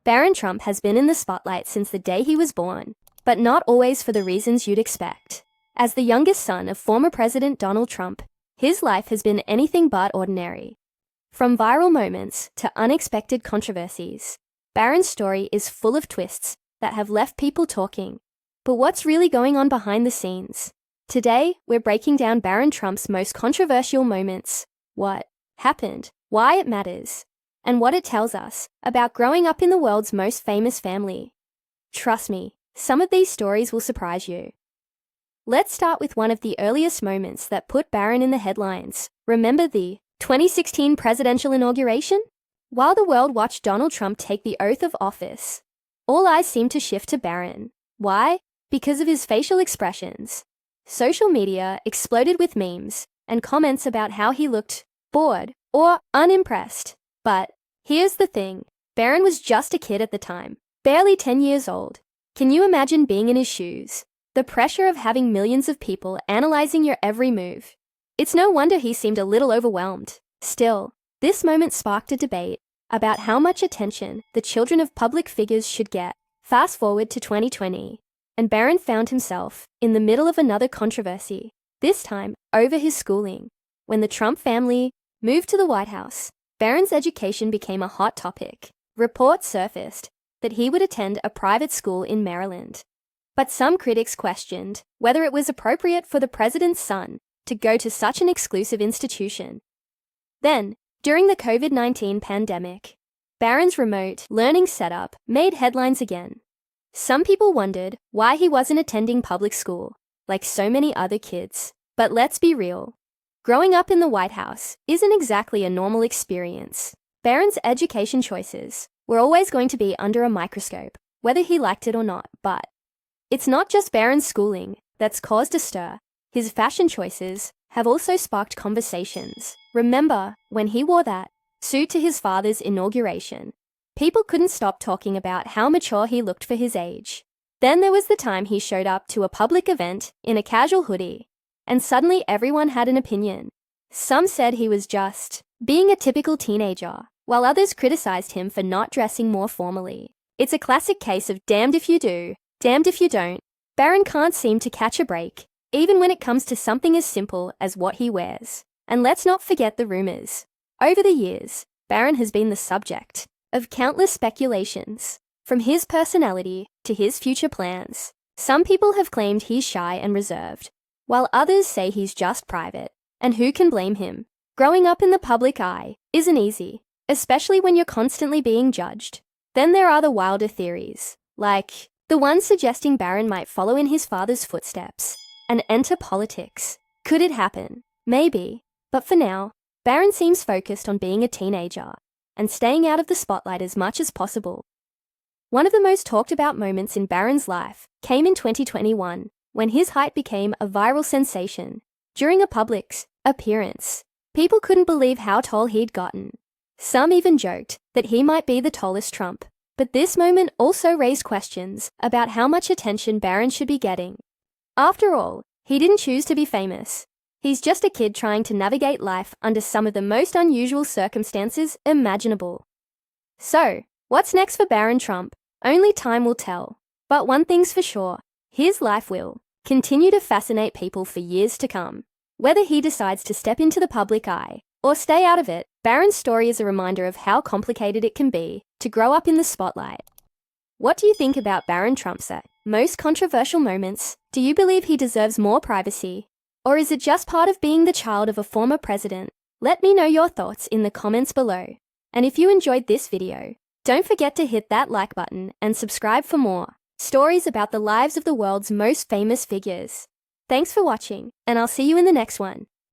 Barron Trump has been in the spotlight since the day he was born, but not always for the reasons you'd expect. As the youngest son of former President Donald Trump, his life has been anything but ordinary. From viral moments to unexpected controversies, Barron's story is full of twists that have left people talking. But what's really going on behind the scenes? Today, we're breaking down Barron Trump's most controversial moments, what happened, why it matters, and what it tells us about growing up in the world's most famous family. Trust me, some of these stories will surprise you. Let's start with one of the earliest moments that put Barron in the headlines. Remember the 2016 presidential inauguration? While the world watched Donald Trump take the oath of office, all eyes seemed to shift to Barron. Why? Because of his facial expressions. Social media exploded with memes and comments about how he looked bored or unimpressed. But here's the thing, Barron was just a kid at the time, barely 10 years old. Can you imagine being in his shoes? The pressure of having millions of people analyzing your every move. It's no wonder he seemed a little overwhelmed. Still, this moment sparked a debate about how much attention the children of public figures should get. Fast forward to 2020, and Barron found himself in the middle of another controversy, this time over his schooling. When the Trump family moved to the White House, Barron's education became a hot topic. Reports surfaced that he would attend a private school in Maryland. But some critics questioned whether it was appropriate for the president's son to go to such an exclusive institution. Then, during the COVID-19 pandemic, Barron's remote learning setup made headlines again. Some people wondered why he wasn't attending public school, like so many other kids. But let's be real. Growing up in the White House isn't exactly a normal experience. Barron's education choices were always going to be under a microscope, whether he liked it or not. But it's not just Barron's schooling that's caused a stir. His fashion choices have also sparked conversations. Remember when he wore that suit to his father's inauguration? People couldn't stop talking about how mature he looked for his age. Then there was the time he showed up to a public event in a casual hoodie, and suddenly everyone had an opinion. Some said he was just being a typical teenager, while others criticized him for not dressing more formally. It's a classic case of damned if you do, damned if you don't. Barron can't seem to catch a break, even when it comes to something as simple as what he wears. And let's not forget the rumors. Over the years, Barron has been the subject of countless speculations, from his personality to his future plans. Some people have claimed he's shy and reserved, while others say he's just private. And who can blame him? Growing up in the public eye isn't easy, especially when you're constantly being judged. Then there are the wilder theories, like the one suggesting Barron might follow in his father's footsteps and enter politics. Could it happen? Maybe. But for now, Barron seems focused on being a teenager and staying out of the spotlight as much as possible. One of the most talked about moments in Barron's life came in 2021, when his height became a viral sensation. During a Publix appearance, people couldn't believe how tall he'd gotten. Some even joked that he might be the tallest Trump. But this moment also raised questions about how much attention Barron should be getting. After all, he didn't choose to be famous. He's just a kid trying to navigate life under some of the most unusual circumstances imaginable. So, what's next for Barron Trump? Only time will tell. But one thing's for sure, his life will continue to fascinate people for years to come. Whether he decides to step into the public eye or stay out of it, Barron's story is a reminder of how complicated it can be to grow up in the spotlight. What do you think about Barron Trump's most controversial moments? Do you believe he deserves more privacy? Or is it just part of being the child of a former president? Let me know your thoughts in the comments below. And if you enjoyed this video, don't forget to hit that like button and subscribe for more stories about the lives of the world's most famous figures. Thanks for watching, and I'll see you in the next one.